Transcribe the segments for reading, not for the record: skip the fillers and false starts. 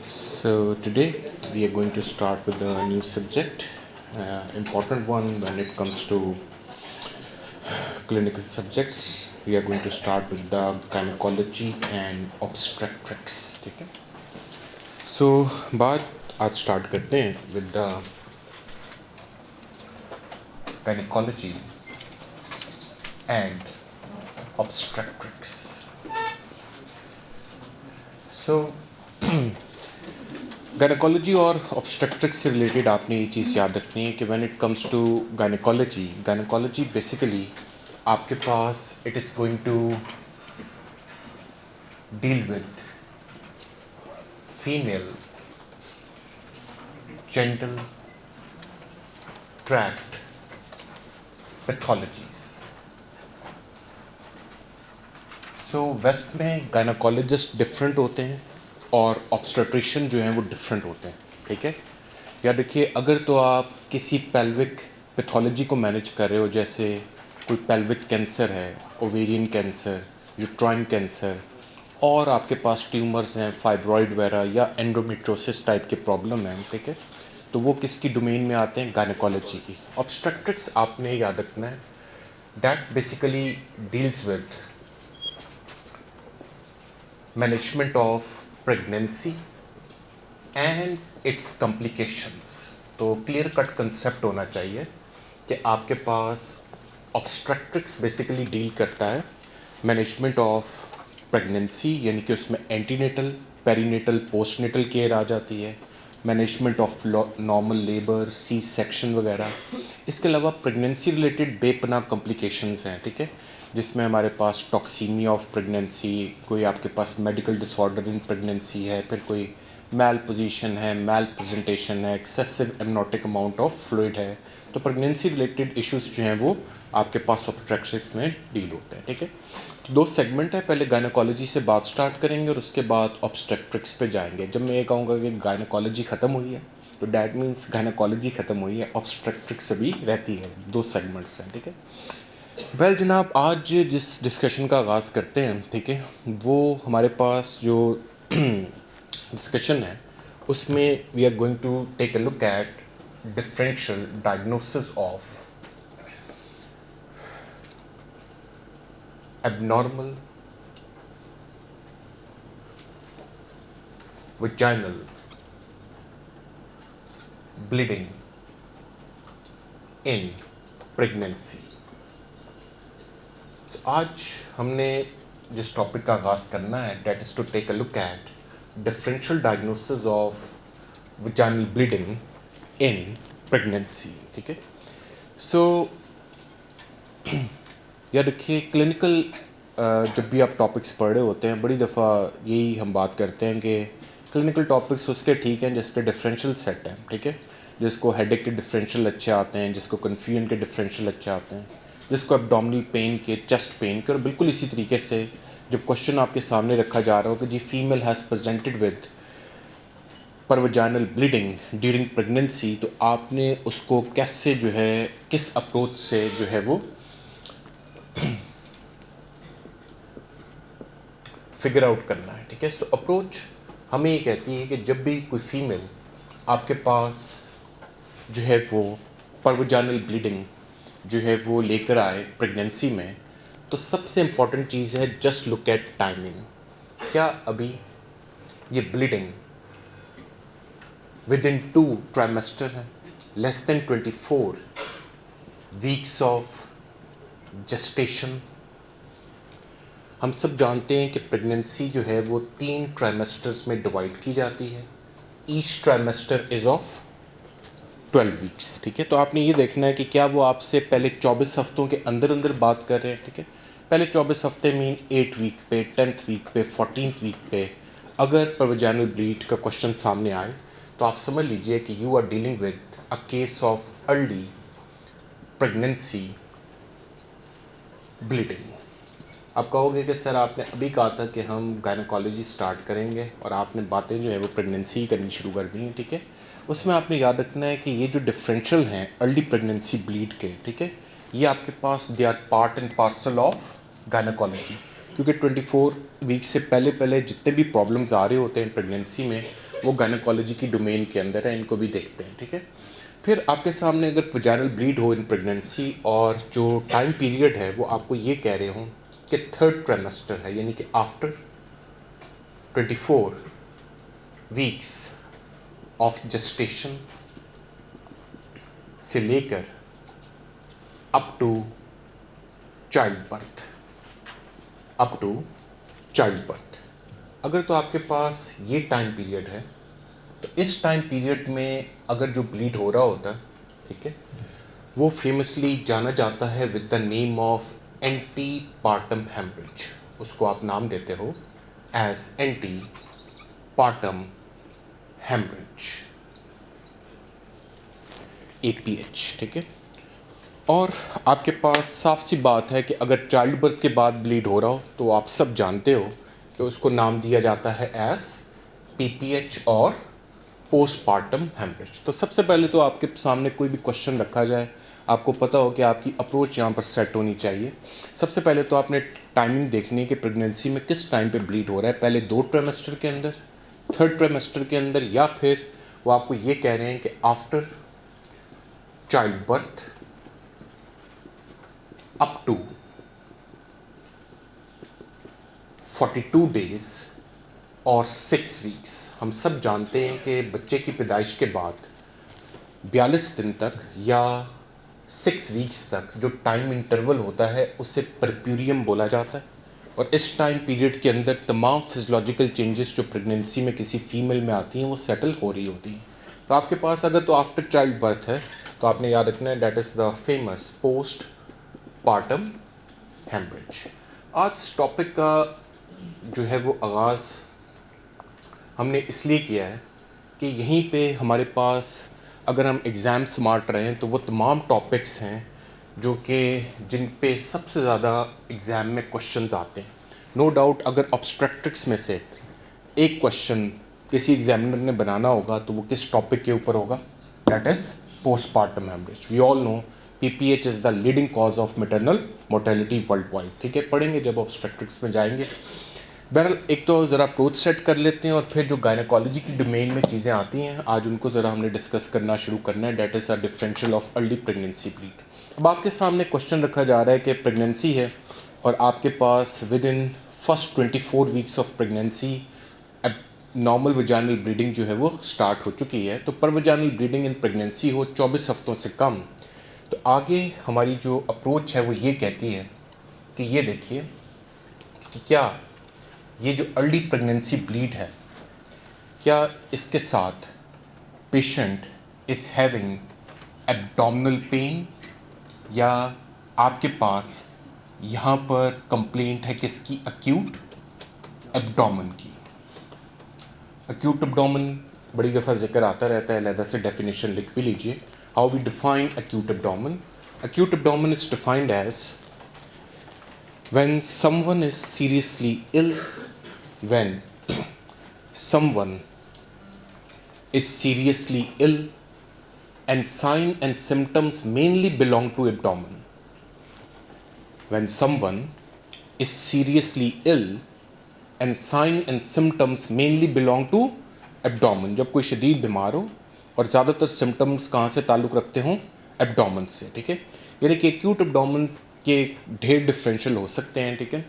So today we are going to start with a new subject, important one when it comes to clinical subjects. We are going to start with the gynecology and obstetrics. ठीक है? So बात आज start करते हैं with the gynecology and obstetrics. So gynaecology और obstetrics से related आपने ये चीज़ याद रखनी है कि when it comes to gynaecology basically आपके पास it is going to deal with female genital tract pathologies. So west में गायनेकोलॉजिस्ट डिफरेंट होते हैं और ऑब्स्टेट्रिशियन जो हैं वो डिफरेंट होते हैं. ठीक है, याद रखिए अगर तो आप किसी पेल्विक पैथोलॉजी को मैनेज कर रहे हो, जैसे कोई पेल्विक कैंसर है, ओवेरियन कैंसर, यूट्राइन कैंसर, और आपके पास ट्यूमर्स हैं, फाइब्रॉइड वगैरह या एंडोमेट्रोसिस टाइप के प्रॉब्लम हैं, ठीक है, तो वो किसकी डोमेन में आते हैं? गायनेकोलॉजी की. ऑब्स्टेट्रिक्स आपने याद रखना है that basically deals with management of pregnancy and it's complications. तो क्लियर कट कंसेप्ट होना चाहिए कि आपके पास ऑब्स्टेट्रिक्स बेसिकली डील करता है मैनेजमेंट ऑफ प्रेगनेंसी, यानी कि उसमें एंटीनेटल, पेरीनेटल, पोस्टनेटल केयर आ जाती है, management of normal labour, C section वगैरह. इसके अलावा प्रेगनेंसी रिलेटेड बेपनाह कॉम्प्लिकेशंस हैं, ठीक है, जिसमें हमारे पास टॉक्सीमिया ऑफ प्रेगनेंसी, कोई आपके पास मेडिकल डिसऑर्डर इन प्रेगनेंसी है, फिर कोई मैल पोजीशन है, मैल प्रेजेंटेशन है, excessive amniotic amount of fluid है. तो प्रेगनेंसी रिलेटेड इश्यूज जो हैं वो आपके पास ऑब्स्टेट्रिक्स में डील होते हैं. ठीक है, तो दो सेगमेंट है, पहले गायनेकोलॉजी से बात स्टार्ट करेंगे और उसके बाद ऑब्स्टेट्रिक्स पे जाएंगे. जब मैं ये कहूँगा कि गायनेकोलॉजी ख़त्म हुई है तो डैट मीन्स गायनेकोलॉजी ख़त्म हुई है, ऑब्स्टेट्रिक्स अभी रहती है. दो सेगमेंट्स हैं. ठीक है, वेल जनाब, आज जिस डिस्कशन का आगाज़ करते हैं, ठीक है, वो हमारे पास जो डिस्कशन है उसमें we are going to take a look at differential diagnosis of abnormal vaginal bleeding in pregnancy. So, आज हमने जिस टॉपिक का आगाज़ करना है that is to take a look at differential diagnosis of vaginal bleeding in pregnancy. ठीक है, सो याद रखिए क्लिनिकल जब भी आप टॉपिक्स पढ़ रहे होते हैं, बड़ी दफ़ा यही हम बात करते हैं कि क्लिनिकल टॉपिक्स उसके ठीक हैं जिसके डिफरेंशियल सेट हैं. ठीक है, जिसको हेडेक के डिफरेंशियल अच्छे आते हैं, जिसको कन्फ्यूजन के डिफरेंशियल अच्छे आते हैं, जिसको एब्डोमिनल पेन के, चेस्ट पेन के. और बिल्कुल इसी तरीके से जब क्वेश्चन आपके सामने रखा जा रहा हो कि जी female has presented with per vaginal bleeding during pregnancy, तो आपने उसको कैसे जो है, किस अप्रोच से जो है वो फिगर आउट करना है. ठीक है, सो अप्रोच हमें ये कहती है कि जब भी कोई फीमेल आपके पास जो है वो परवजाइनल ब्लीडिंग जो है वो लेकर आए प्रेगनेंसी में, तो सबसे इम्पॉर्टेंट चीज़ है जस्ट लुक एट टाइमिंग. क्या अभी ये ब्लीडिंग विद इन 2 ट्राइमेस्टर है, less than 24 weeks of gestation. हम सब जानते हैं कि प्रेगनेंसी जो है वो 3 ट्राइमेस्टर्स में डिवाइड की जाती है. Each trimester is of 12 weeks. ठीक है, तो आपने ये देखना है कि क्या वो आपसे पहले 24 हफ्तों के अंदर अंदर बात कर रहे हैं. ठीक है, पहले 24 हफ्ते मीन 8 वीक पे, 10th वीक पे, 14th वीक पे अगर परवजाइनल ब्लीड का क्वेश्चन सामने आए तो आप समझ लीजिए कि you are dealing with a case of early pregnancy bleeding. आप कहोगे कि सर आपने अभी कहा था कि हम गायनेकोलॉजी स्टार्ट करेंगे और आपने बातें जो है वो प्रेगनेंसी ही करनी शुरू कर दी हैं. ठीक है, उसमें आपने याद रखना है कि ये जो डिफरेंशियल हैं अर्ली प्रेगनेंसी ब्लीड के, ठीक है, ये आपके पास they are part and parcel of gynaecology. क्योंकि 24 वीक से पहले पहले जितने भी प्रॉब्लम्स आ रहे होते हैं प्रेगनेंसी में वो गायनेकोलॉजी की डोमेन के अंदर है, इनको भी देखते हैं, ठीक है। फिर आपके सामने अगर वजाइनल ब्लीड हो इन प्रेगनेंसी और जो टाइम पीरियड है वो आपको ये कह रहे हों कि 3rd ट्राइमेस्टर है, यानी कि आफ्टर 24 वीक्स ऑफ जेस्टेशन से लेकर अप टू चाइल्ड बर्थ, अगर तो आपके पास ये टाइम पीरियड है तो इस टाइम पीरियड में अगर जो ब्लीड हो रहा होता है, ठीक है, वो फेमसली जाना जाता है with the name of antepartum haemorrhage. उसको आप नाम देते हो as antepartum haemorrhage, APH, ठीक है। और आपके पास साफ सी बात है कि अगर चाइल्ड बर्थ के बाद ब्लीड हो रहा हो तो आप सब जानते हो कि उसको नाम दिया जाता है एज PPH और पोस्टपार्टम हेमरेज। तो सबसे पहले तो आपके सामने कोई भी क्वेश्चन रखा जाए, आपको पता हो कि आपकी अप्रोच यहाँ पर सेट होनी चाहिए। सबसे पहले तो आपने टाइमिंग देखनी है कि प्रेगनेंसी में किस टाइम पे ब्लीड हो रहा है, पहले 2 ट्राइमेस्टर के अंदर, 3rd ट्राइमेस्टर के अंदर, या फिर वो आपको ये कह रहे हैं कि after child birth up to 42 days और 6 वीक्स। हम सब जानते हैं कि बच्चे की पैदाइश के बाद 42 दिन तक या 6 वीक्स तक जो टाइम इंटरवल होता है उसे परप्यूरियम बोला जाता है, और इस टाइम पीरियड के अंदर तमाम फिजियोलॉजिकल चेंजेस जो प्रेगनेंसी में किसी फीमेल में आती हैं वो सेटल हो रही होती हैं। तो आपके पास अगर तो आफ्टर चाइल्ड बर्थ है तो आपने याद रखना है that is the famous postpartum haemorrhage. आज इस टॉपिक का जो है वो आगाज़ हमने इसलिए किया है कि यहीं पे हमारे पास अगर हम एग्ज़ाम स्मार्ट रहें तो वो तमाम टॉपिक्स हैं जो कि जिन पे सबसे ज़्यादा एग्ज़ाम में क्वेश्चंस आते हैं। नो डाउट अगर ऑब्स्ट्रक्टिक्स में से एक क्वेश्चन किसी एग्जामिनर ने बनाना होगा तो वो किस टॉपिक के ऊपर होगा, that is postpartum haemorrhage. We all know PPH is the leading cause of maternal mortality worldwide, ठीक है, पढ़ेंगे जब ऑब्स्ट्रक्टिक्स में जाएंगे। बहरहाल एक तो ज़रा अप्रोच सेट कर लेते हैं और फिर जो गायनेकोलॉजी की डोमेन में चीज़ें आती हैं आज उनको ज़रा हमने डिस्कस करना शुरू करना है, that is a differential of early pregnancy bleed. अब आपके सामने क्वेश्चन रखा जा रहा है कि प्रेगनेंसी है और आपके पास within first 24 weeks of pregnancy normal vaginal bleeding जो है वो स्टार्ट हो चुकी है। तो पर वजाइनल ब्लीडिंग इन प्रेगनेंसी हो 24 हफ्तों से कम, तो आगे हमारी जो अप्रोच है वो ये कहती है कि ये देखिए कि क्या ये जो अर्ली प्रेगनेंसी ब्लीड है, क्या इसके साथ patient is having abdominal pain, या आपके पास यहाँ पर कंप्लेंट है कि इसकी एक्यूट एब्डोमेन की। एक्यूट एब्डोमेन बड़ी दफ़ा जिक्र आता रहता है, अलहदा से डेफिनेशन लिख भी लीजिए। How we define acute abdomen? Acute abdomen is defined as when someone is seriously ill, when someone is seriously ill and sign and symptoms mainly belong to abdomen. When someone is seriously ill and sign and symptoms mainly belong to abdomen, जब कोई शदीद बीमार हो और ज़्यादातर symptoms कहाँ से ताल्लुक़ रखते हों, एब्डोमेन से, ठीक है। यानी कि एक्यूट एब्डोमेन के ढेर डिफरेंशियल हो सकते हैं, ठीक है।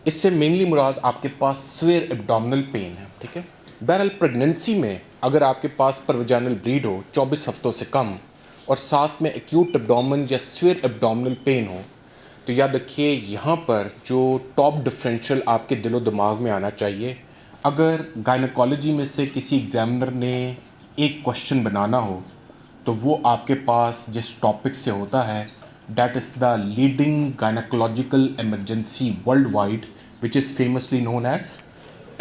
इससे मेनली मुराद आपके पास स्वेयर एब्डोमिनल पेन है, ठीक है। बहरहाल प्रेगनेंसी में अगर आपके पास परवजाइनल ब्लीड हो 24 हफ्तों से कम और साथ में एक्यूट एब्डोमेन या स्वेयर एब्डोमिनल पेन हो, तो याद रखिए यहाँ पर जो टॉप डिफरेंशियल आपके दिलो दिमाग में आना चाहिए, अगर गायनेकोलॉजी में से किसी एग्जामिनर ने एक क्वेश्चन बनाना हो तो वो आपके पास जिस टॉपिक से होता है that is the leading gynaecological emergency world wide which is famously known as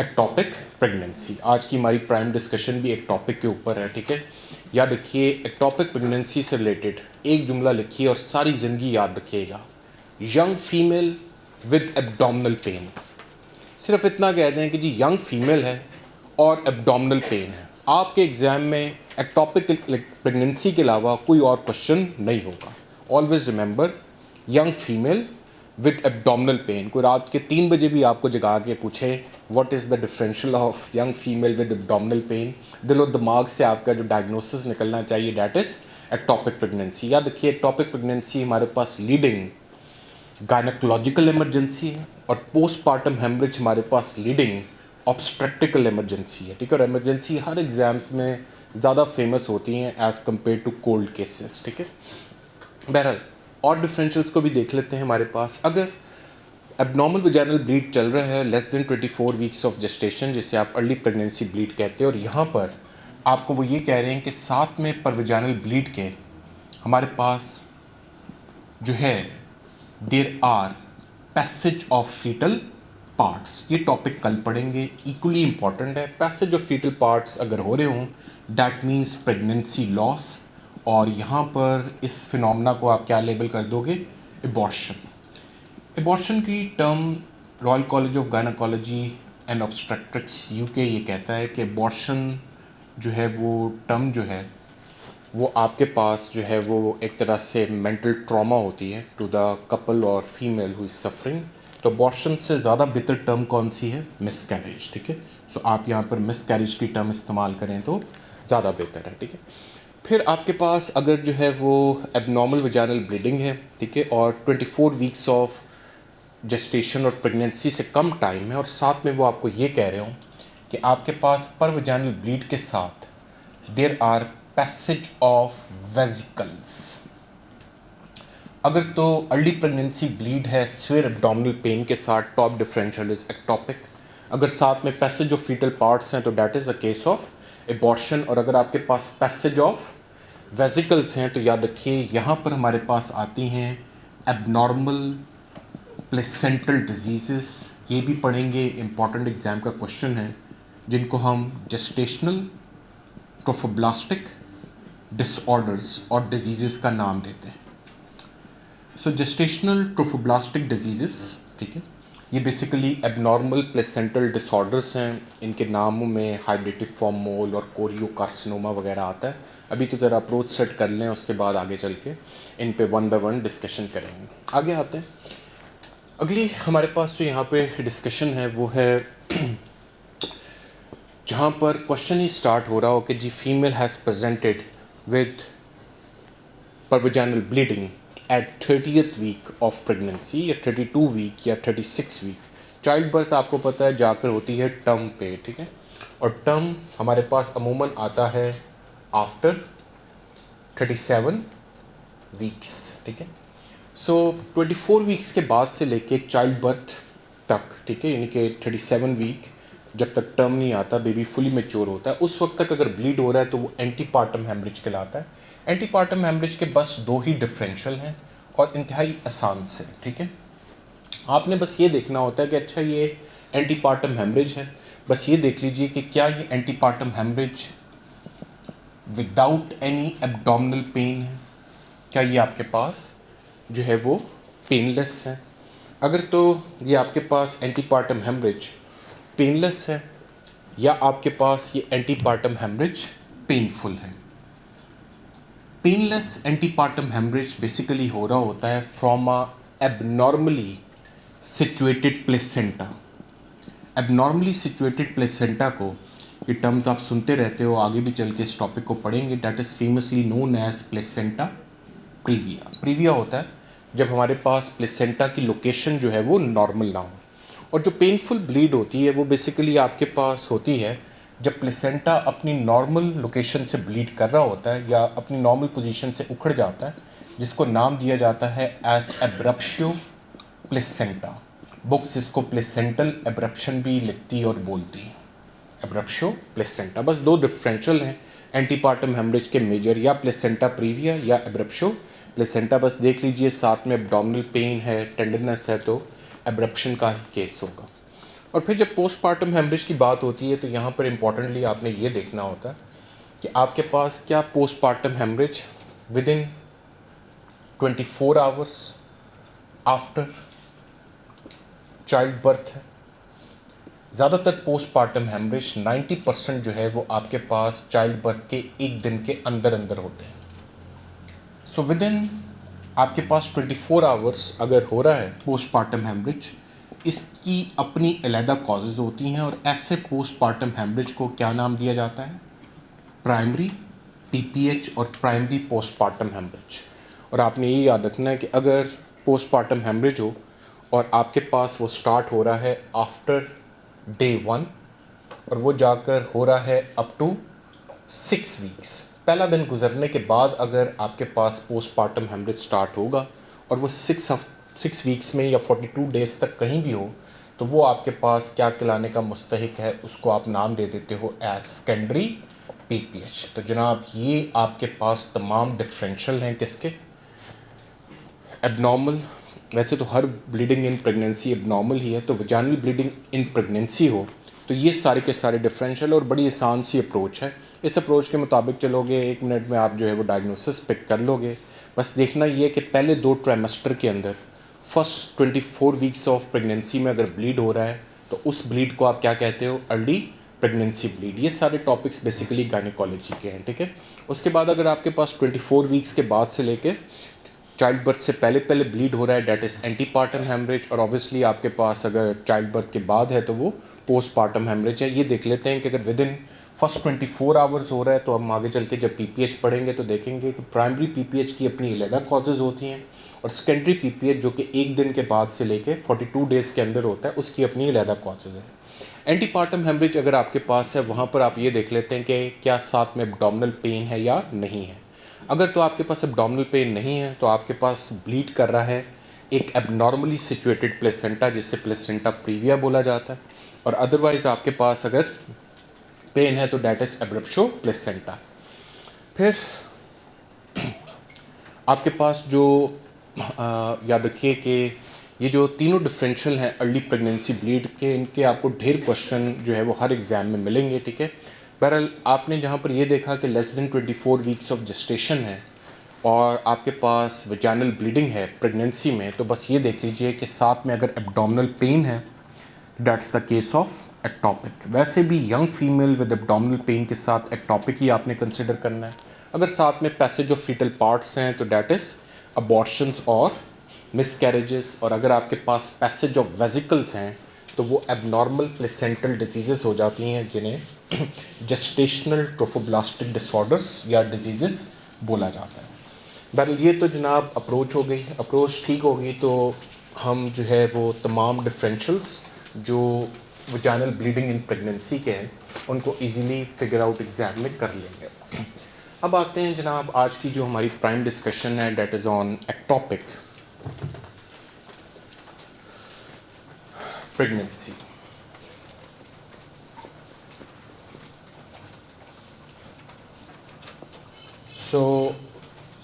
ectopic pregnancy. आज की हमारी प्राइम डिस्कशन भी एक टॉपिक के ऊपर है, ठीक है। याद रखिए एक्टोपिक प्रेगनेंसी से रिलेटेड एक जुमला लिखिए और सारी ज़िंदगी याद रखिएगा, young female with abdominal pain. सिर्फ इतना कह दें कि जी यंग फीमेल है और एब्डोमिनल पेन है, आपके एग्ज़ाम में एक्टोपिक प्रेगनेंसी के अलावा कोई और क्वेश्चन नहीं होगा। Always remember young female with abdominal pain, कोई रात के 3 बजे भी आपको जगा के पूछे what is the differential of young female with abdominal pain, दिलो दिमाग से आपका जो डायग्नोसिस निकलना चाहिए डैट इज़ एक्टोपिक प्रेगनेंसी। याद रखिए एक्टोपिक प्रेगनेंसी हमारे पास लीडिंग गायनेकोलॉजिकल इमरजेंसी है और पोस्टपार्टम हेमरेज हमारे पास लीडिंग ऑब्स्ट्रेक्टिकल इमरजेंसी है। ठीक है, और इमरजेंसी हर एग्जाम्स में ज़्यादा फेमस होती हैं as compare to cold cases. ठीक है, बहरहाल और डिफरेंशियल्स को भी देख लेते हैं। हमारे पास अगर एबनॉर्मल वजाइनल ब्लीड चल रहा है less than 24 weeks of gestation, जिसे आप अर्ली प्रेगनेंसी ब्लीड कहते हैं, और यहाँ पर आपको वो ये कह रहे हैं कि साथ में पर वजाइनल ब्लीड के हमारे पास जो है there are passage of fetal parts. ये टॉपिक कल पढ़ेंगे, इक्वली इंपॉर्टेंट है। पैसेज ऑफ फीटल पार्ट्स अगर हो रहे हों डैट मीन्स प्रेगनेंसी लॉस, और यहाँ पर इस फिनोमेना को आप क्या लेबल कर दोगे, एबॉर्शन। एबॉर्शन की term Royal College of Gynaecology and Obstetrics UK ये कहता है कि एबॉर्शन जो है वो टर्म जो है वो आपके पास जो है वो एक तरह से मेंटल ट्रॉमा होती है टू द कपल और फीमेल हु इज़ सफरिंग। तो अबॉर्शन से ज़्यादा बेहतर टर्म कौन सी है, मिसकैरेज। ठीक है, सो आप यहाँ पर मिसकैरेज की टर्म इस्तेमाल करें तो ज़्यादा बेहतर है। ठीक है, फिर आपके पास अगर जो है वो एबनॉर्मल वजाइनल ब्लीडिंग है, ठीक है, और 24 वीक्स ऑफ जेस्टेशन और प्रेगनेंसी से कम टाइम है, और साथ में वो आपको ये कह रहे हो कि आपके पास पर वजाइनल ब्लीड के साथ there are passage of vesicles. अगर तो अर्ली प्रेगनेंसी ब्लीड है स्वेयर एब्डोमिनल पेन के साथ, टॉप डिफरेंशियल इज एक्टोपिक। अगर साथ में पैसेज ऑफ फीटल पार्ट्स हैं तो that is a case of abortion. और अगर आपके पास पैसेज ऑफ वेजिकल्स हैं तो याद रखिए यहाँ पर हमारे पास आती हैं एबनॉर्मल प्लेसेंटल डिजीज़। ये भी पढ़ेंगे, इंपॉर्टेंट एग्जाम का क्वेश्चन है, जिनको हम जेस्टेशनल ट्रोफोब्लास्टिक डिसऑर्डर्स और डिजीज़ का नाम देते हैं। सो जेस्टेशनल ट्रोफोब्लास्टिक डिजीज़, ठीक है, ये बेसिकली एबनॉर्मल प्लेसेंटल डिसऑर्डर्स हैं। इनके नामों में हाइड्रेटिफॉर्म मोल और कोरियोकार्सिनोमा वगैरह आता है। अभी तो ज़रा अप्रोच सेट कर लें, उसके बाद आगे चल के इन पे वन बाय वन डिस्कशन करेंगे। आगे आते हैं, अगली हमारे पास जो यहाँ पे डिस्कशन है वो है जहाँ पर क्वेश्चन ही स्टार्ट हो रहा हो कि जी female has presented with per vaginal bleeding at 30th week of pregnancy, या 32 वीक या 36 वीक। चाइल्ड बर्थ आपको पता है जाकर होती है टर्म पे। ठीक है, और टर्म हमारे पास अमूमन आता है आफ्टर 37 वीक्स। ठीक है, सो 24 वीक्स के बाद से लेके चाइल्ड बर्थ तक, ठीक है, यानी कि 37 वीक जब तक टर्म नहीं आता, बेबी फुली मैच्योर होता है, उस वक्त तक अगर ब्लीड हो रहा है तो वो एंटीपार्टम हेमरेज कहलाता है। एंटीपार्टम हेमरेज के बस 2 ही डिफरेंशियल हैं और इंतहाई आसान से। ठीक है, आपने बस ये देखना होता है कि अच्छा ये एंटीपार्टम हेमरेज है, बस ये देख लीजिए कि क्या ये antepartum haemorrhage without any abdominal pain है, क्या ये आपके पास जो है वो पेनलेस है। अगर तो ये आपके पास एंटीपार्टम हेमरेज पेनलेस है, या आपके पास ये एंटीपार्टम हेमरेज पेनफुल है। पेनलेस एंटीपार्टम हेमरेज बेसिकली हो रहा होता है from a abnormally situated placenta. Abnormally situated placenta को, ये टर्म्स आप सुनते रहते हो, आगे भी चल के इस टॉपिक को पढ़ेंगे, that is famously known as placenta previa. Previa होता है जब हमारे पास प्लेसेंटा की लोकेशन जो है वो नॉर्मल ना हो। और जो पेनफुल ब्लीड होती है वो बेसिकली आपके पास होती है जब प्लेसेंटा अपनी नॉर्मल लोकेशन से ब्लीड कर रहा होता है या अपनी नॉर्मल पोजीशन से उखड़ जाता है, जिसको नाम दिया जाता है एज एब्रप्शियो प्लेसेंटा। बुक्स इसको प्लेसेंटल एब्रप्शन भी लिखती और बोलती है, एब्रप्शियो प्लेसेंटा। बस 2 डिफरेंशियल हैं एंटीपार्टम हेमरेज के मेजर, या प्लेसेंटा प्रीविया या एब्रप्शियो प्लेसेंटा। बस देख लीजिए, साथ में एब्डोमिनल पेन है, टेंडरनेस है, तो एब्रप्शन का ही केस होगा। और फिर जब पोस्टपार्टम हेमरेज की बात होती है तो यहाँ पर इम्पॉर्टेंटली आपने ये देखना होता है कि आपके पास क्या postpartum haemorrhage within 24 hours after child birth है। ज़्यादातर पोस्टपार्टम हेमरेज 90% जो है वो आपके पास चाइल्ड बर्थ के 1 दिन के अंदर अंदर होते हैं। सो विद इन आपके पास 24 आवर्स अगर हो रहा है पोस्टपार्टम हेमरेज, इसकी अपनी अलहदा कॉजेज़ होती हैं और ऐसे पोस्टपार्टम हेमरेज को क्या नाम दिया जाता है? प्राइमरी पीपीएच और प्राइमरी पोस्टपार्टम हेमरेज। और आपने ये याद रखना है कि अगर पोस्टपार्टम हेमरेज हो और आपके पास वो स्टार्ट हो रहा है आफ्टर डे 1 और वो जाकर हो रहा है अप टू 6 वीक्स, पहला दिन गुजरने के बाद अगर आपके पास पोस्टपार्टम हेमरेज स्टार्ट होगा और वो 6 वीक्स में या 42 डेज़ तक कहीं भी हो, तो वो आपके पास क्या कहलाने का मुस्तहिक है, उसको आप नाम दे देते हो एज सेकेंडरी पीपीएच। तो जनाब ये आपके पास तमाम डिफरेंशियल हैं किसके? एबनॉर्मल। वैसे तो हर ब्लीडिंग इन प्रेगनेंसी एबनॉर्मल ही है, तो वजानवी ब्लीडिंग इन प्रेगनेंसी हो तो ये सारे के सारे डिफरेंशियल और बड़ी आसान सी अप्रोच है। इस अप्रोच के मुताबिक चलोगे 1 मिनट में आप जो है वो डायग्नोसिस पिक कर लोगे। बस देखना ये कि पहले 2 ट्राइमेस्टर के अंदर फर्स्ट 24 वीक्स ऑफ प्रेगनेंसी में अगर ब्लीड हो रहा है तो उस ब्लीड को आप क्या कहते हो? Early pregnancy bleed. ये सारे टॉपिक्स बेसिकली गायनेकोलॉजी के हैं, ठीक है। उसके बाद अगर आपके पास 24 वीक्स के बाद से लेके चाइल्ड बर्थ से पहले पहले ब्लीड हो रहा है, डेट इज़ एंटीपार्टम हेमरेज। और ऑब्वियसली आपके पास अगर चाइल्ड बर्थ के बाद है तो वो पोस्टपार्टम हेमरेज है। ये देख लेते हैं कि अगर विद इन फर्स्ट 24 आवर्स हो रहा है तो हम आगे चल के जब पीपीएच पढ़ेंगे तो देखेंगे कि प्राइमरी पीपीएच की अपनी अलग कॉजेज़ होती हैं और सेकेंडरी पीपीएच जो कि 1 दिन के बाद से लेके 42 डेज़ के अंदर होता है उसकी अपनी अलग कॉजेज़ है। एंटीपार्टम हेमरेज अगर आपके पास है वहाँ पर आप ये देख लेते हैं कि क्या साथ में एब्डोमिनल पेन है या नहीं है। अगर तो आपके पास एब्डोमिनल पेन नहीं है तो आपके पास ब्लीड कर रहा है एक एबनॉर्मली सिचुएटेड प्लेसेंटा जिससे प्लेसेंटा प्रीविया बोला जाता है, और अदरवाइज़ आपके पास अगर पेन है तो डेट इज़ एब्रप्शो प्लेसेंटा। फिर आपके पास जो याद रखिए कि ये जो तीनों डिफरेंशियल हैं अर्ली प्रेगनेंसी ब्लीड के, इनके आपको ढेर क्वेश्चन जो है वो हर एग्ज़ाम में मिलेंगे, ठीक है। बहरहाल आपने जहाँ पर ये देखा कि less than 24 weeks of gestation है और आपके पास वजाइनल ब्लीडिंग है प्रेगनेंसी में, तो बस ये देख लीजिए कि साथ में अगर एब्डोमिनल पेन है that's the case of ectopic. वैसे भी young female with abdominal pain के साथ एक्टॉपिक ही आपने कंसिडर करना है। अगर साथ में पैसेज ऑफ फीटल पार्ट्स हैं तो दैट इज़ अबॉर्शंस और मिसकैरेजेस, और अगर आपके पास पैसेज ऑफ वेजिकल्स हैं तो वो एबनॉर्मल प्लेसेंटल डिजीज़ हो जाती हैं जिन्हें जेस्टेशनल ट्रोफोब्लास्टिक डिसऑर्डर्स या डिजीज़ बोला जाता है। बहरहाल ये तो जनाब अप्रोच हो गई। अप्रोच ठीक होगी तो हम जो है वो तमाम डिफरेंशियल्स जो वजाइनल ब्लीडिंग इन प्रेगनेंसी के हैं उनको इजीली फिगर आउट एग्जाम में कर लेंगे। अब आते हैं जनाब आज की जो हमारी प्राइम डिस्कशन है that is on ectopic pregnancy.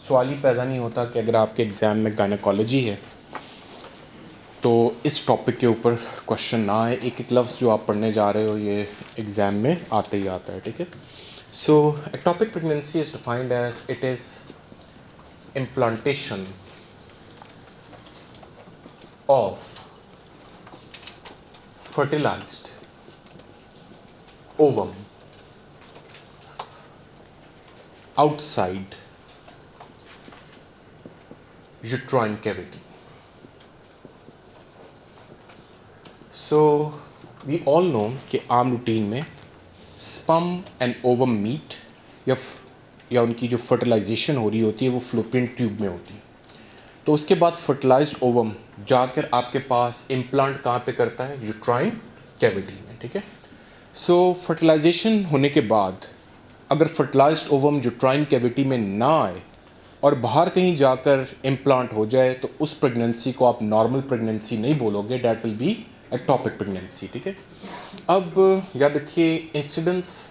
सवाल ही पैदा नहीं होता कि अगर आपके एग्ज़ाम में गायनेकोलॉजी है तो इस टॉपिक के ऊपर क्वेश्चन ना आए। एक एक लफ्ज़ जो आप पढ़ने जा रहे हो ये एग्ज़ाम में आते ही आता है, ठीक है। So ectopic pregnancy is defined as it is implantation of fertilized ovum outside uterine cavity. So we all know कि आम रूटीन में स्पर्म एंड ओवम मीट या उनकी जो फर्टिलाइजेशन हो रही होती है वो फ्लोपियन ट्यूब में होती है। तो उसके बाद फर्टिलाइज्ड ओवम जाकर आपके पास इम्प्लांट कहाँ पे करता है? यूट्राइन कैविटी में, ठीक है। सो फर्टिलाइजेशन होने के बाद अगर फर्टिलाइज्ड ओवम यूट्राइन कैविटी में ना आए और बाहर कहीं जाकर इम्प्लांट हो जाए तो उस प्रेगनेंसी को आप नॉर्मल प्रेगनेंसी नहीं बोलोगे, that will be ectopic pregnancy, ठीक है। अब याद रखिए इंसिडेंस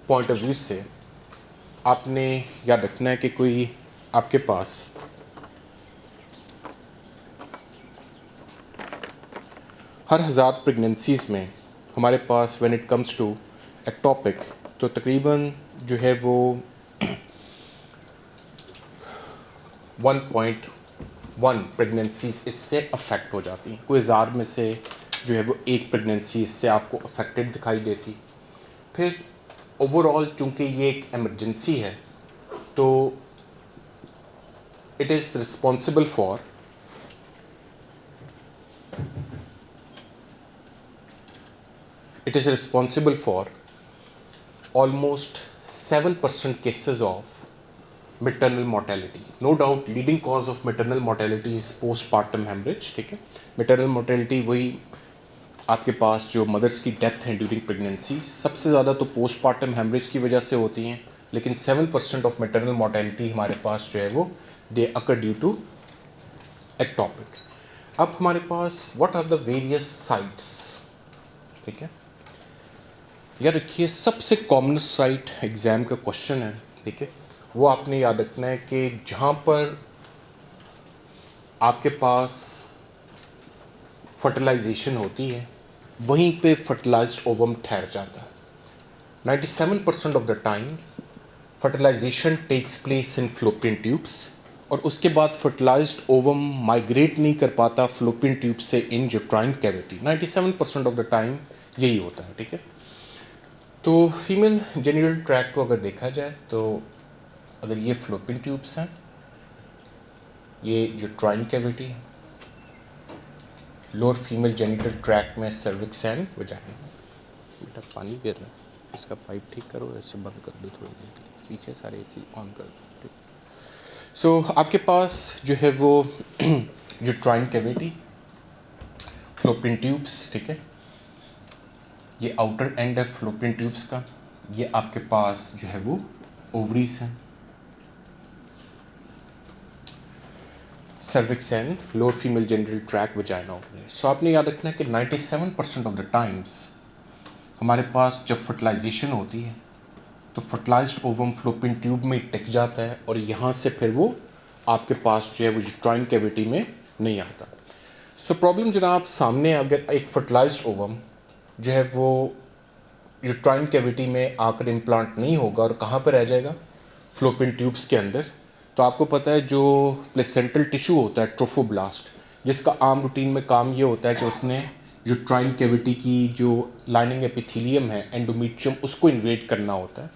पॉइंट ऑफ व्यू से आपने याद रखना है कि कोई आपके पास हर 1000 प्रेगनेंसीज़ में हमारे पास when it comes to ectopic तो तकरीबन जो है वो 1.1 प्रेगनेंसीज़ इससे अफेक्ट हो जाती हैं। कोई 1000 में से जो है वो एक प्रेगनेंसी इससे आपको अफेक्टेड दिखाई देती। फिर ओवरऑल चूँकि ये एक एमरजेंसी है तो it is responsible for almost 7% cases of maternal mortality. No doubt leading cause of maternal mortality is postpartum hemorrhage. ठीक है, maternal mortality वही आपके पास जो मदर्स की डेथ है ड्यूरिंग प्रेगनेंसी, सबसे ज़्यादा तो पोस्टपार्टम हेमरेज की वजह से होती हैं, लेकिन 7% ऑफ मैटरनल मोर्टेलिटी हमारे पास जो है वो they occur due to ectopic. अब हमारे पास what are the various sites. ठीक है, याद रखिए सबसे कॉमन साइट एग्ज़ाम का क्वेश्चन है. ठीक है, वो आपने याद रखना है कि जहाँ पर आपके पास फर्टिलाइजेशन होती है वहीं पे फर्टिलाइज्ड ओवम ठहर जाता है. 97% of the times fertilisation takes place in fallopian tubes, और उसके बाद फर्टिलाइज्ड ओवम माइग्रेट नहीं कर पाता फ्लोपियन ट्यूब से in uterine cavity. 97% of the time यही होता है. ठीक है, तो फीमेल जेनिटल ट्रैक्ट को अगर देखा जाए तो अगर ये फ्लोपियन ट्यूब्स हैं, ये यूट्राइन कैविटी है, लोअर फीमेल जेनिटल ट्रैक्ट में सर्विक्स एंड वजाइना. बेटा पानी गिर रहा है, इसका पाइप ठीक करो, ऐसे बंद कर दो थोड़ी देर के लिए, पीछे सारे एसी ऑन कर दो. सो आपके पास जो है वो यूट्राइन कैविटी, फ्लोपियन ट्यूब्स. ठीक है, ये आउटर एंड है फ्लोपियन ट्यूब्स का. ये आपके पास जो है वो ओवरीज हैं, cervix and lower female genital tract vagina ovary. So आपने याद रखना है कि 97% ऑफ द टाइम्स हमारे पास जब फर्टिलाइजेशन होती है तो फर्टिलाइज्ड ओवम फ्लोपियन ट्यूब में टिक जाता है और यहाँ से फिर वो आपके पास जो है वो यूट्राइन कैविटी में नहीं आता. सो प्रॉब्लम जनाब सामने, अगर एक फर्टिलाइज्ड ओवम जो है वो यूट्राइन कैविटी में आकर इम्प्लांट नहीं होगा और कहाँ पर रह जाएगा, फ्लोपियन ट्यूब्स के अंदर, तो आपको पता है जो प्लेसेंटल टिश्यू होता है ट्रोफोब्लास्ट, जिसका आम रूटीन में काम ये होता है कि उसने यूट्राइन कैविटी की जो लाइनिंग एपिथेलियम है, एंडोमेट्रियम, उसको इन्वेड करना होता है.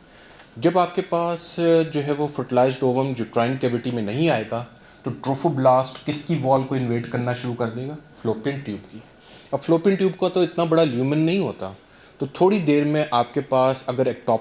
जब आपके पास जो है वो फर्टिलाइज्ड ओवम यूट्राइन कैविटी में नहीं आएगा तो ट्रोफोब्लास्ट किसकी वॉल को इन्वेड करना शुरू कर देगा, फ्लोपियन ट्यूब की. अब फ्लोपियन ट्यूब का तो इतना बड़ा ल्यूमन नहीं होता, तो थोड़ी देर में आपके पास अगर एक्टोपिक